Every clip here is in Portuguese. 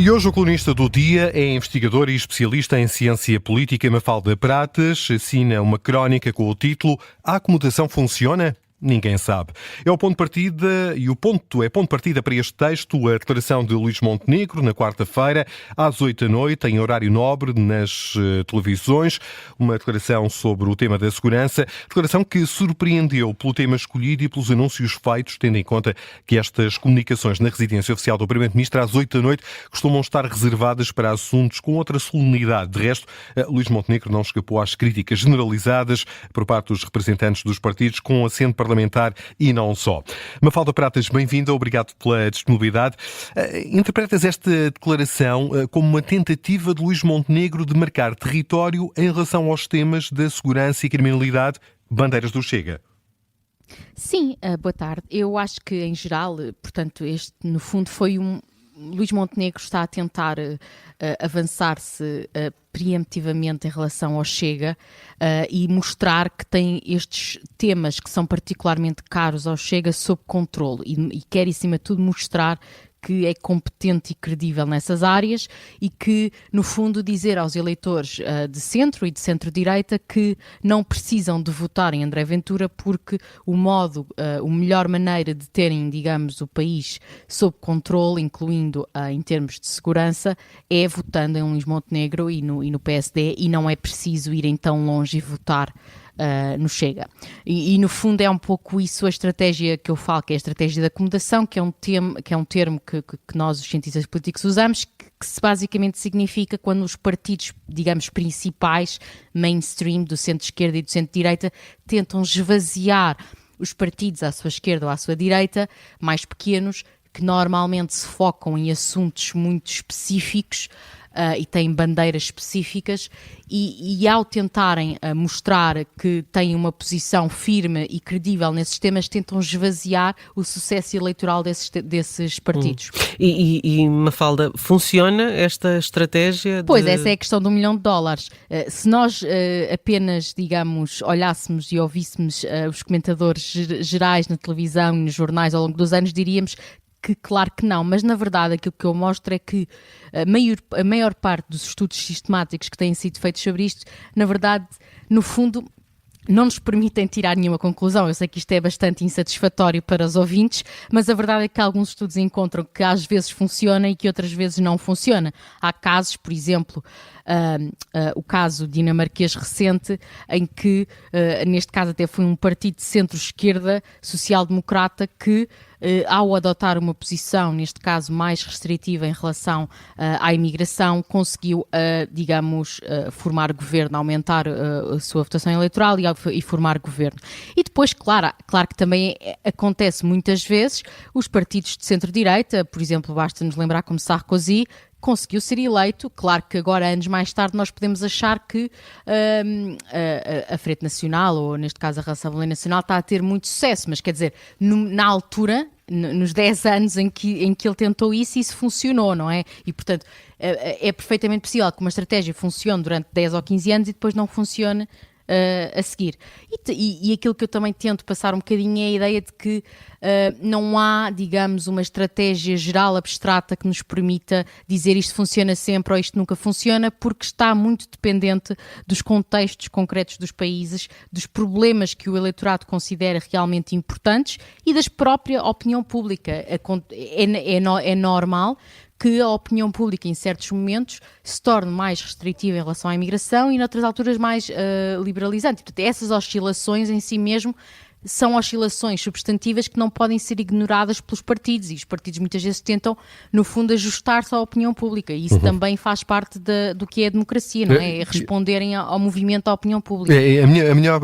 E hoje o colunista do dia é investigador e especialista em ciência política. Mafalda Pratas assina uma crónica com o título "A acomodação funciona?" Ninguém sabe. É o ponto de partida, e o ponto de partida para este texto, a declaração de Luís Montenegro, na quarta-feira, às 20h, em horário nobre, nas televisões. Uma declaração sobre o tema da segurança. Declaração que surpreendeu pelo tema escolhido e pelos anúncios feitos, tendo em conta que estas comunicações na residência oficial do Primeiro-Ministro, às 20h, costumam estar reservadas para assuntos com outra solenidade. De resto, Luís Montenegro não escapou às críticas generalizadas por parte dos representantes dos partidos, com assento parlamentar e não só. Mafalda Pratas, bem-vinda, obrigado pela disponibilidade. Interpretas esta declaração como uma tentativa de Luís Montenegro de marcar território em relação aos temas da segurança e criminalidade, bandeiras do Chega? Sim, boa tarde. Eu acho que, em geral, portanto, este, no fundo, foi Luís Montenegro está a tentar avançar-se preemptivamente em relação ao Chega e mostrar que tem estes temas que são particularmente caros ao Chega sob controle e quer, acima de tudo, mostrar que é competente e credível nessas áreas e que, no fundo, dizer aos eleitores de centro e de centro-direita que não precisam de votar em André Ventura porque a melhor maneira de terem, digamos, o país sob controle, incluindo em termos de segurança, é votando em Luís Montenegro e no PSD, e não é preciso irem tão longe e votar no Chega. E no fundo é um pouco isso a estratégia que eu falo, que é a estratégia da acomodação, que é um termo que nós, os cientistas políticos, usamos, que basicamente significa quando os partidos, digamos, principais, mainstream, do centro-esquerda e do centro-direita, tentam esvaziar os partidos à sua esquerda ou à sua direita, mais pequenos, que normalmente se focam em assuntos muito específicos e têm bandeiras específicas e ao tentarem mostrar que têm uma posição firme e credível nesses temas, tentam esvaziar o sucesso eleitoral desses partidos. E Mafalda, funciona esta estratégia? Pois, essa é a questão do $1 milhão. Se nós apenas, digamos, olhássemos e ouvíssemos os comentadores gerais na televisão e nos jornais ao longo dos anos, diríamos que claro que não, mas na verdade aquilo que eu mostro é que a maior parte dos estudos sistemáticos que têm sido feitos sobre isto, na verdade, no fundo, não nos permitem tirar nenhuma conclusão. Eu sei que isto é bastante insatisfatório para os ouvintes, mas a verdade é que alguns estudos encontram que às vezes funciona e que outras vezes não funciona. Há casos, por exemplo, o caso dinamarquês recente, em que, neste caso até foi um partido de centro-esquerda social-democrata que, ao adotar uma posição, neste caso mais restritiva em relação à imigração, conseguiu, digamos, formar governo, aumentar a sua votação eleitoral e formar governo. E depois, claro que também acontece muitas vezes, os partidos de centro-direita, por exemplo, basta-nos lembrar como Sarkozy, conseguiu ser eleito. Claro que agora, anos mais tarde, nós podemos achar que a Frente Nacional, ou neste caso a Rassembleia Nacional, está a ter muito sucesso, mas quer dizer, na altura, nos 10 anos em que ele tentou isso funcionou, não é? E portanto, é perfeitamente possível que uma estratégia funcione durante 10 ou 15 anos e depois não funcione a seguir. E aquilo que eu também tento passar um bocadinho é a ideia de que não há, digamos, uma estratégia geral abstrata que nos permita dizer isto funciona sempre ou isto nunca funciona, porque está muito dependente dos contextos concretos dos países, dos problemas que o eleitorado considera realmente importantes e da própria opinião pública. É normal que a opinião pública, em certos momentos, se torne mais restritiva em relação à imigração e, noutras alturas, mais liberalizante. Portanto, essas oscilações em si mesmo são oscilações substantivas que não podem ser ignoradas pelos partidos, e os partidos muitas vezes tentam, no fundo, ajustar-se à opinião pública, e isso também faz parte do que é a democracia, não é? É responderem ao movimento da opinião pública.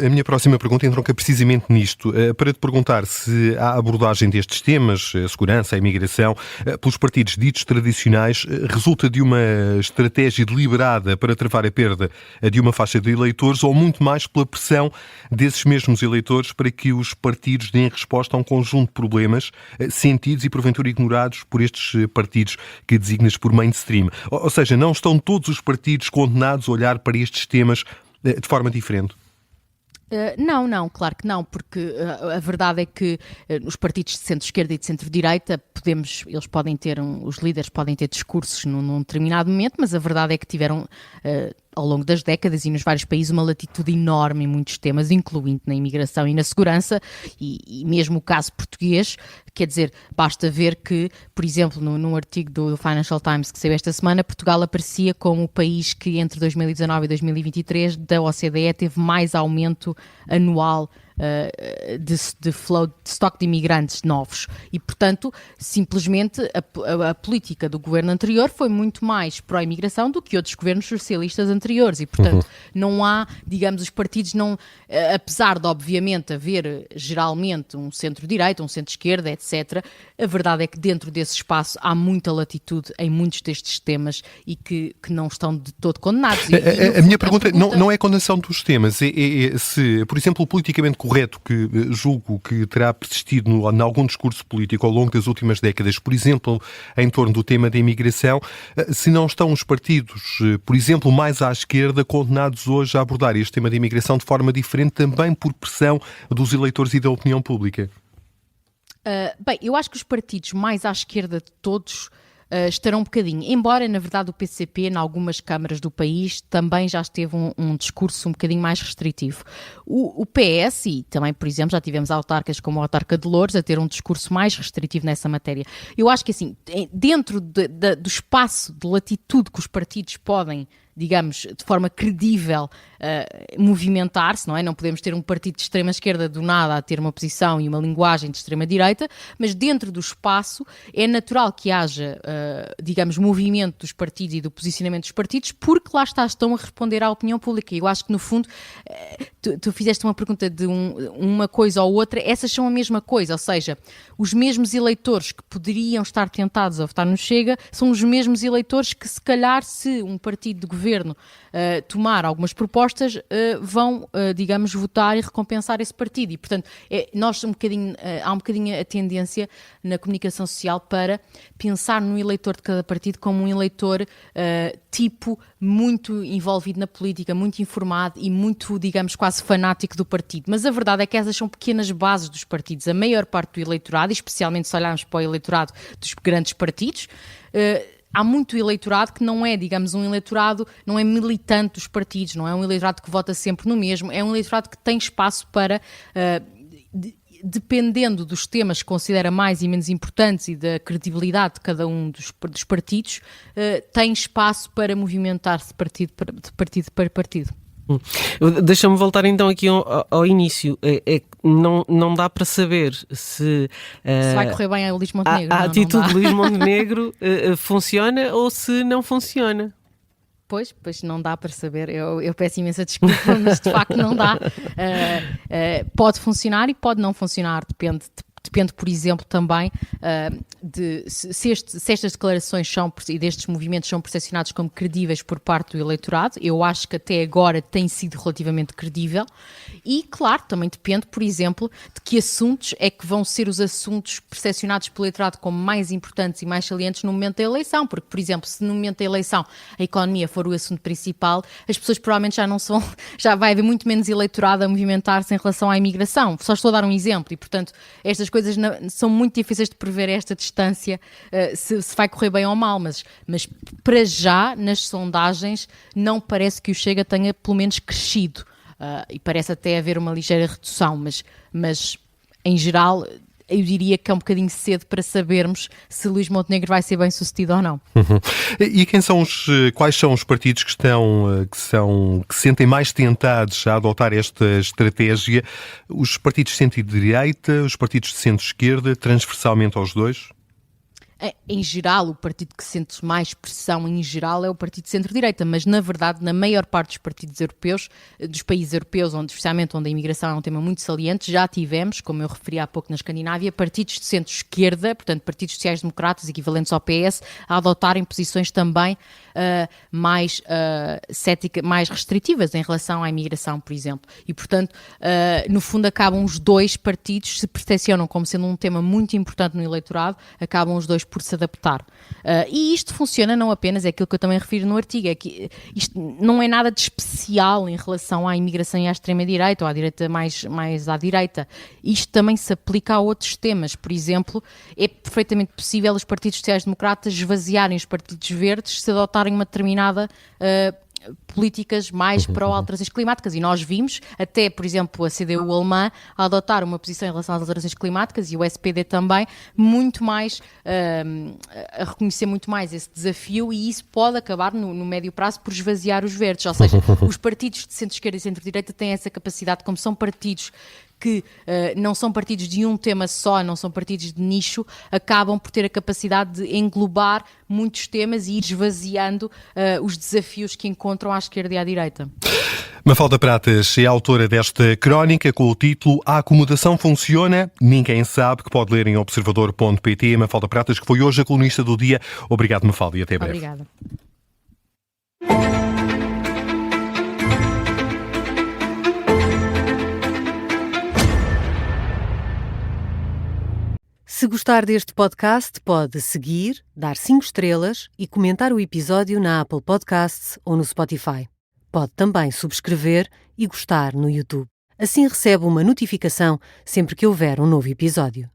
A minha próxima pergunta entronca precisamente nisto, para te perguntar se a abordagem destes temas, a segurança, a imigração, pelos partidos ditos tradicionais, resulta de uma estratégia deliberada para travar a perda de uma faixa de eleitores, ou muito mais pela pressão desses mesmos eleitores para que os partidos deem resposta a um conjunto de problemas sentidos e porventura ignorados por estes partidos que designas por mainstream. Ou seja, não estão todos os partidos condenados a olhar para estes temas de forma diferente? Não, claro que não, porque a verdade é que os partidos de centro-esquerda e de centro-direita, eles podem ter, os líderes podem ter discursos num determinado momento, mas a verdade é que tiveram, ao longo das décadas e nos vários países, uma latitude enorme em muitos temas, incluindo na imigração e na segurança, e mesmo o caso português, quer dizer, basta ver que, por exemplo, num artigo do Financial Times que saiu esta semana, Portugal aparecia como o país que entre 2019 e 2023 da OCDE teve mais aumento anual de flow, de estoque de imigrantes novos. E, portanto, simplesmente a política do governo anterior foi muito mais pró-imigração do que outros governos socialistas anteriores. E, portanto, não há, digamos, os partidos não... apesar de, obviamente, haver geralmente um centro-direita, um centro-esquerda, etc., a verdade é que dentro desse espaço há muita latitude em muitos destes temas e que não estão de todo condenados. A minha pergunta não é a condenação dos temas, é se, por exemplo, o politicamente correto, que julgo que terá persistido em algum discurso político ao longo das últimas décadas, por exemplo, em torno do tema da imigração, se não estão os partidos, por exemplo, mais à esquerda, condenados hoje a abordar este tema da imigração de forma diferente, também por pressão dos eleitores e da opinião pública? Bem, eu acho que os partidos mais à esquerda de todos estarão um bocadinho, embora na verdade o PCP em algumas câmaras do país também já esteve um discurso um bocadinho mais restritivo. O PS, e também por exemplo já tivemos autarcas como a autarca de Loures a ter um discurso mais restritivo nessa matéria. Eu acho que assim, dentro do espaço de latitude que os partidos podem, digamos, de forma credível movimentar-se, não é? Não podemos ter um partido de extrema-esquerda do nada a ter uma posição e uma linguagem de extrema-direita, mas dentro do espaço é natural que haja, digamos, movimento dos partidos e do posicionamento dos partidos, porque lá estão a responder à opinião pública. E eu acho que, no fundo, tu fizeste uma pergunta de uma coisa ou outra, essas são a mesma coisa, ou seja, os mesmos eleitores que poderiam estar tentados a votar no Chega são os mesmos eleitores que, se calhar, se um partido de governo tomar algumas propostas, vão, digamos, votar e recompensar esse partido. E, portanto, há um bocadinho a tendência na comunicação social para pensar no eleitor de cada partido como um eleitor tipo muito envolvido na política, muito informado e muito, digamos, quase fanático do partido. Mas a verdade é que essas são pequenas bases dos partidos. A maior parte do eleitorado, e especialmente se olharmos para o eleitorado dos grandes partidos, há muito eleitorado que não é, digamos, um eleitorado, não é militante dos partidos, não é um eleitorado que vota sempre no mesmo, é um eleitorado que tem espaço para, dependendo dos temas que considera mais e menos importantes e da credibilidade de cada um dos partidos, tem espaço para movimentar-se de partido para partido. Deixa-me voltar então aqui ao início. Não dá para saber se vai correr bem a Luís Montenegro. A atitude de Luís Montenegro funciona ou se não funciona. Pois não dá para saber. Eu peço imensa desculpa, mas de facto não dá. Pode funcionar e pode não funcionar, depende, por exemplo, também se estas declarações e destes movimentos são percepcionados como credíveis por parte do eleitorado. Eu acho que até agora tem sido relativamente credível. E, claro, também depende, por exemplo, de que assuntos é que vão ser os assuntos percepcionados pelo eleitorado como mais importantes e mais salientes no momento da eleição. Porque, por exemplo, se no momento da eleição a economia for o assunto principal, as pessoas provavelmente já vai haver muito menos eleitorado a movimentar-se em relação à imigração. Só estou a dar um exemplo e, portanto, estas coisas são muito difíceis de prever a esta distância, se vai correr bem ou mal, mas para já, nas sondagens, não parece que o Chega tenha pelo menos crescido, e parece até haver uma ligeira redução, mas em geral eu diria que é um bocadinho cedo para sabermos se Luís Montenegro vai ser bem sucedido ou não. E quais são os partidos que se sentem mais tentados a adotar esta estratégia? Os partidos de centro-direita, os partidos de centro-esquerda, transversalmente aos dois? Em geral, o partido que sente mais pressão em geral é o partido de centro-direita, mas na verdade, na maior parte dos partidos europeus, dos países europeus, especialmente onde a imigração é um tema muito saliente, já tivemos, como eu referi há pouco na Escandinávia, partidos de centro-esquerda, portanto partidos sociais-democratas equivalentes ao PS, a adotarem posições também mais restritivas em relação à imigração, por exemplo. E, portanto, no fundo, acabam os dois partidos, se percepcionam como sendo um tema muito importante no eleitorado, acabam os dois por se adaptar. E isto funciona não apenas, é aquilo que eu também refiro no artigo, é que isto não é nada de especial em relação à imigração e à extrema-direita, ou à direita mais à direita. Isto também se aplica a outros temas. Por exemplo, é perfeitamente possível os partidos sociais-democratas esvaziarem os partidos verdes se adotarem uma determinada políticas mais pró-alterações climáticas, e nós vimos até, por exemplo, a CDU alemã a adotar uma posição em relação às alterações climáticas, e o SPD também, muito mais a reconhecer muito mais esse desafio, e isso pode acabar no médio prazo por esvaziar os verdes, ou seja, os partidos de centro-esquerda e centro-direita têm essa capacidade, como são partidos que não são partidos de um tema só, não são partidos de nicho, acabam por ter a capacidade de englobar muitos temas e ir esvaziando os desafios que encontram à esquerda e à direita. Mafalda Pratas é autora desta crónica com o título A Acomodação Funciona? Ninguém Sabe, que pode ler em observador.pt. Mafalda Pratas, que foi hoje a colunista do dia. Obrigado, Mafalda, e até breve. Obrigada. Se gostar deste podcast, pode seguir, dar 5 estrelas e comentar o episódio na Apple Podcasts ou no Spotify. Pode também subscrever e gostar no YouTube. Assim recebe uma notificação sempre que houver um novo episódio.